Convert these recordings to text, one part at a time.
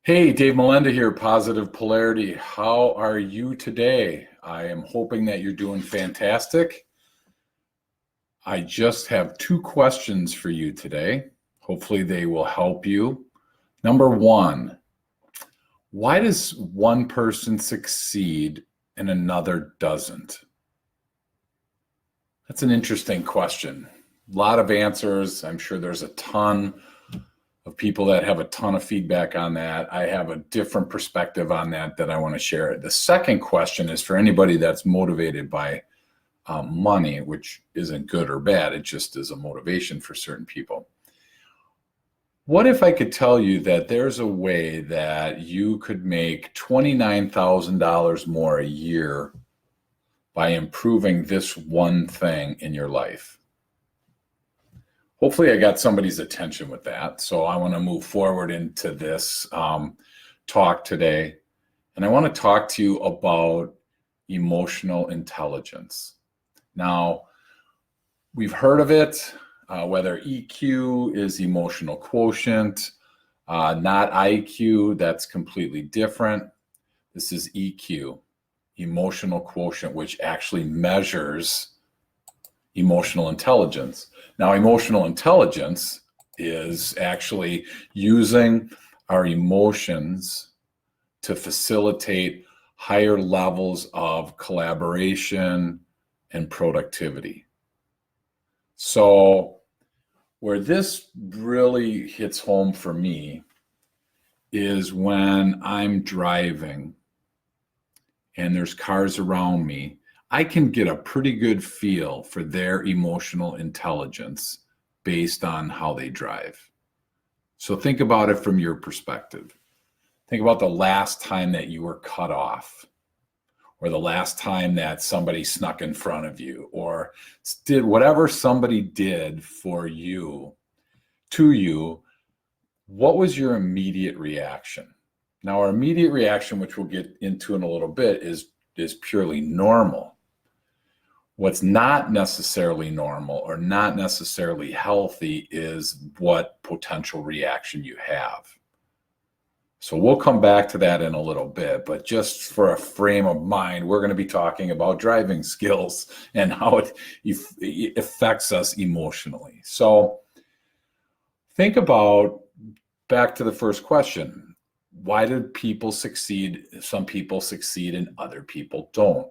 Hey, Dave Melenda here, Positive Polarity. How are you today? I am hoping that you're doing fantastic. I just have two questions for you today. Hopefully they will help you. Number one, why does one person succeed and another doesn't? That's an interesting question. A lot of answers. I'm sure there's a ton of people that have a ton of feedback on that. I have a different perspective on that I want to share. The second question is for anybody that's motivated by money, which isn't good or bad. It just is a motivation for certain people. What if I could tell you that there's a way that you could make $29,000 more a year by improving this one thing in your life? Hopefully I got somebody's attention with that. So I want to move forward into this talk today. And I want to talk to you about emotional intelligence. Now, we've heard of it, whether EQ is emotional quotient, not IQ, that's completely different. This is EQ, emotional quotient, which actually measures emotional intelligence. Now, emotional intelligence is actually using our emotions to facilitate higher levels of collaboration and productivity. So where this really hits home for me is when I'm driving and there's cars around me. I can get a pretty good feel for their emotional intelligence based on how they drive. So think about it from your perspective. Think about the last time that you were cut off, or the last time that somebody snuck in front of you, or did whatever somebody did for you, to you. What was your immediate reaction? Now, our immediate reaction, which we'll get into in a little bit, is purely normal. What's not necessarily normal or not necessarily healthy is what potential reaction you have. So we'll come back to that in a little bit, but just for a frame of mind, we're going to be talking about driving skills and how it affects us emotionally. So think about, back to the first question, why do people succeed? Some people succeed and other people don't.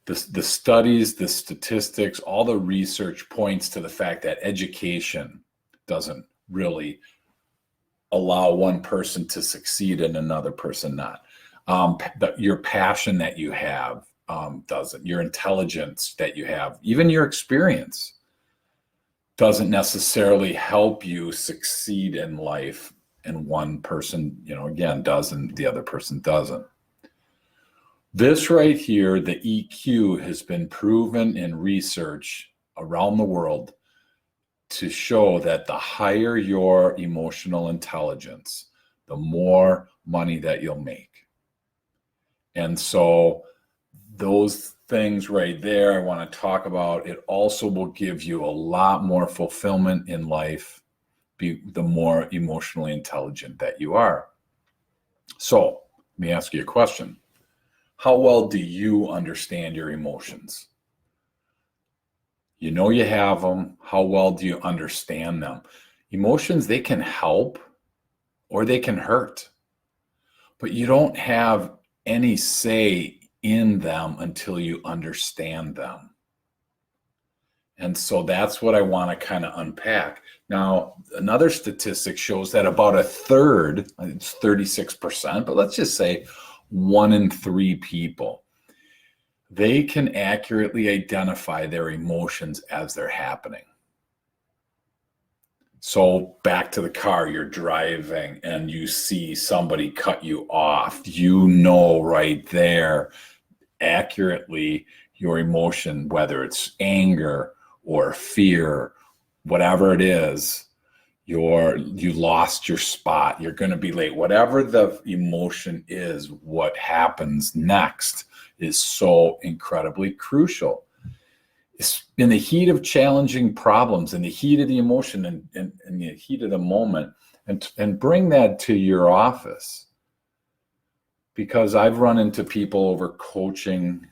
The studies, the statistics, all the research points to the fact that education doesn't really allow one person to succeed and another person not. Your passion that you have doesn't. Your intelligence that you have, even your experience, doesn't necessarily help you succeed in life. And one person, again, does, and the other person doesn't. This right here, the EQ, has been proven in research around the world to show that the higher your emotional intelligence, the more money that you'll make. And so those things right there I want to talk about. It also will give you a lot more fulfillment in life, the more emotionally intelligent that you are. So let me ask you a question. How well do you understand your emotions? You know you have them. How well do you understand them? Emotions, they can help or they can hurt, but you don't have any say in them until you understand them. And so that's what I want to kind of unpack. Now, another statistic shows that about a third, it's 36%, but let's just say 1 in 3 people, they can accurately identify their emotions as they're happening. So back to the car, you're driving and you see somebody cut you off. You know right there accurately your emotion, whether it's anger or fear, whatever it is. You lost your spot, you're going to be late, whatever the emotion is, what happens next is so incredibly crucial. It's in the heat of challenging problems, in the heat of the emotion, and in the heat of the moment, and bring that to your office. Because I've run into people over coaching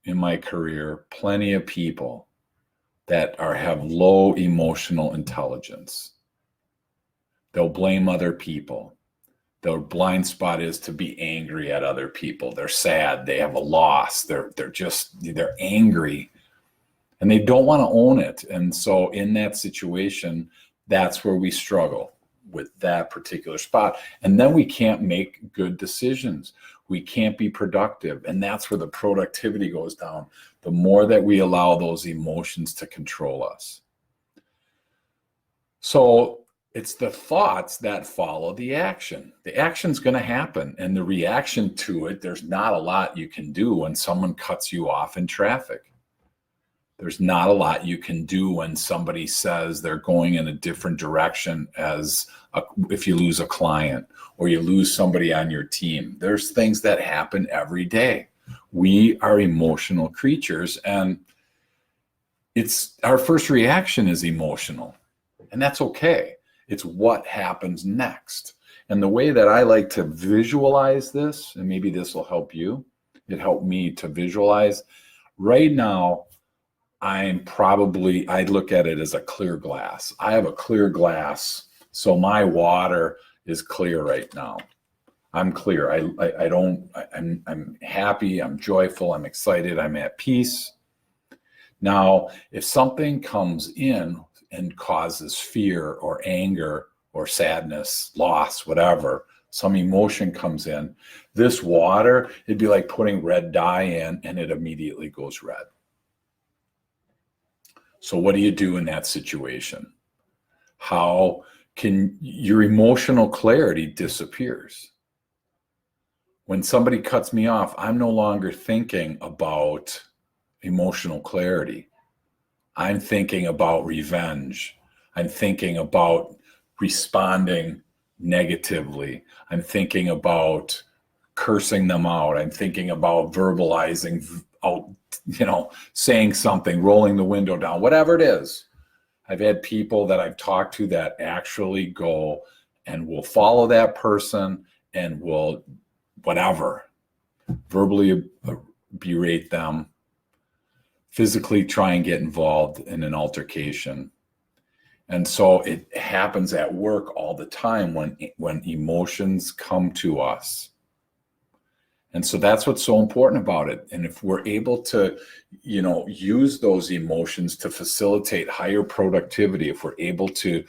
in my career, plenty of people that have low emotional intelligence. They'll blame other people. Their blind spot is to be angry at other people. They're sad. They have a loss. They're angry, and they don't want to own it. And so in that situation, that's where we struggle with that particular spot. And then we can't make good decisions. We can't be productive. And that's where the productivity goes down. The more that we allow those emotions to control us. So it's the thoughts that follow the action. The action's going to happen. And the reaction to it, there's not a lot you can do when someone cuts you off in traffic. There's not a lot you can do when somebody says they're going in a different direction if you lose a client or you lose somebody on your team. There's things that happen every day. We are emotional creatures, and our first reaction is emotional, and that's okay. It's what happens next. And the way that I like to visualize this, and maybe this will help you, it helped me to visualize. Right now, I look at it as a clear glass. I have a clear glass, so my water is clear right now. I'm clear. I'm happy, I'm joyful, I'm excited, I'm at peace. Now, if something comes in and causes fear or anger or sadness, loss, whatever, some emotion comes in, this water, it'd be like putting red dye in and it immediately goes red. So what do you do in that situation? How can your emotional clarity disappears? When somebody cuts me off, I'm no longer thinking about emotional clarity. I'm thinking about revenge. I'm thinking about responding negatively. I'm thinking about cursing them out. I'm thinking about verbalizing out, saying something, rolling the window down, whatever it is. I've had people that I've talked to that actually go and will follow that person and will verbally berate them, physically try and get involved in an altercation. And so it happens at work all the time when emotions come to us. And so that's what's so important about it. And if we're able to, use those emotions to facilitate higher productivity, if we're able to,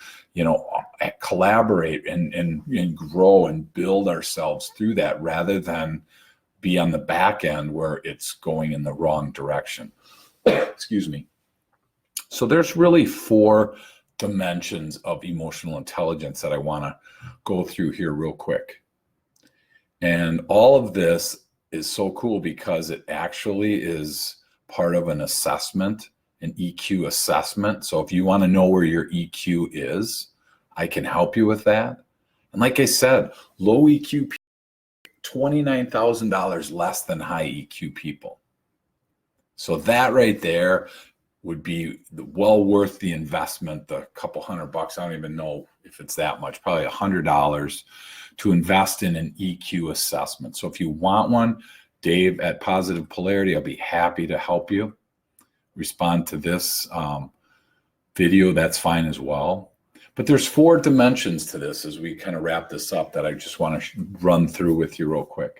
collaborate and grow and build ourselves through that rather than be on the back end where it's going in the wrong direction. Excuse me. So there's really 4 dimensions of emotional intelligence that I want to go through here real quick. And all of this is so cool because it actually is part of an assessment, an EQ assessment. So if you want to know where your EQ is, I can help you with that. And like I said, low EQ people, $29,000 less than high EQ people. So that right there would be well worth the investment, the couple $100. I don't even know if it's that much, probably $100 to invest in an EQ assessment. So if you want one, Dave at Positive Polarity, I'll be happy to help you. Respond to this video, that's fine as well. But there's 4 dimensions to this as we kind of wrap this up that I just want to run through with you real quick.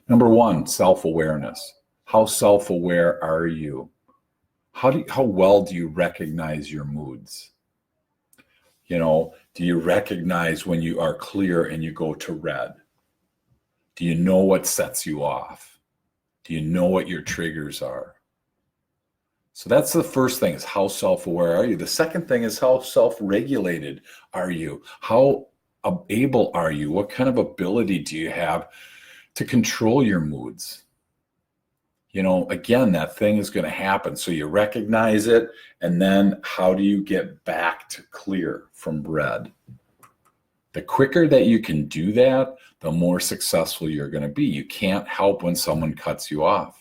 Number 1, self-awareness. How self-aware are you? How well do you recognize your moods? Do you recognize when you are clear and you go to red? Do you know what sets you off? Do you know what your triggers are? So that's the first thing, is how self-aware are you? The second thing is how self-regulated are you? How able are you? What kind of ability do you have to control your moods? Again, that thing is going to happen. So you recognize it, and then how do you get back to clear from red? The quicker that you can do that, the more successful you're going to be. You can't help when someone cuts you off.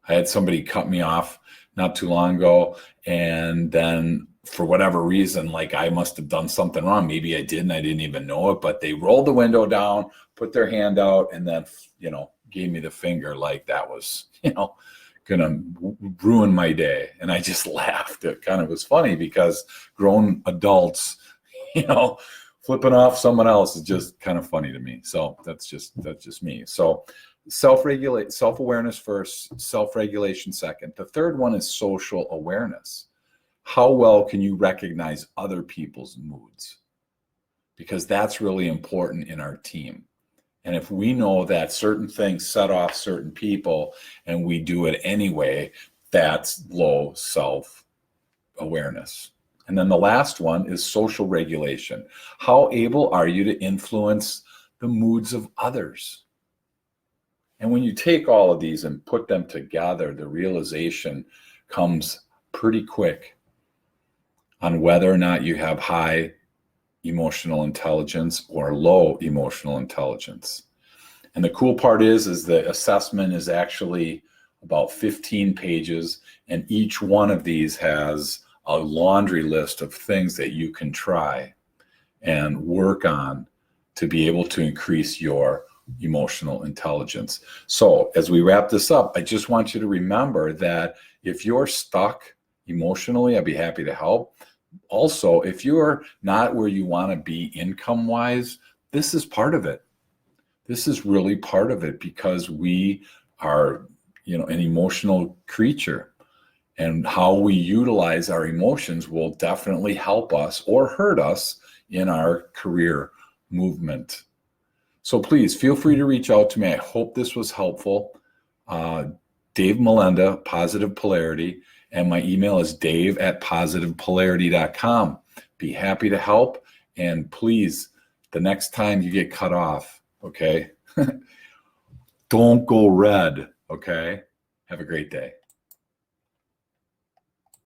I had somebody cut me off not too long ago, and then for whatever reason, like I must have done something wrong. Maybe I didn't even know it, but they rolled the window down, put their hand out, and then, gave me the finger like that was, gonna ruin my day. And I just laughed. It kind of was funny because grown adults, flipping off someone else is just kind of funny to me. So that's just me. So self-awareness first, self-regulation second. The third one is social awareness. How well can you recognize other people's moods? Because that's really important in our team. And if we know that certain things set off certain people and we do it anyway, that's low self-awareness. And then the last one is social regulation. How able are you to influence the moods of others? And when you take all of these and put them together, the realization comes pretty quick on whether or not you have high emotional intelligence or low emotional intelligence. And the cool part is the assessment is actually about 15 pages, and each one of these has a laundry list of things that you can try and work on to be able to increase your emotional intelligence. So as we wrap this up, I just want you to remember that if you're stuck emotionally, I'd be happy to help. Also, if you're not where you want to be income-wise, this is part of it. This is really part of it because we are, an emotional creature, and how we utilize our emotions will definitely help us or hurt us in our career movement. So please feel free to reach out to me. I hope this was helpful. Dave Melenda, Positive Polarity. And my email is dave@positivepolarity.com. Be happy to help. And please, the next time you get cut off, okay, don't go red, okay? Have a great day.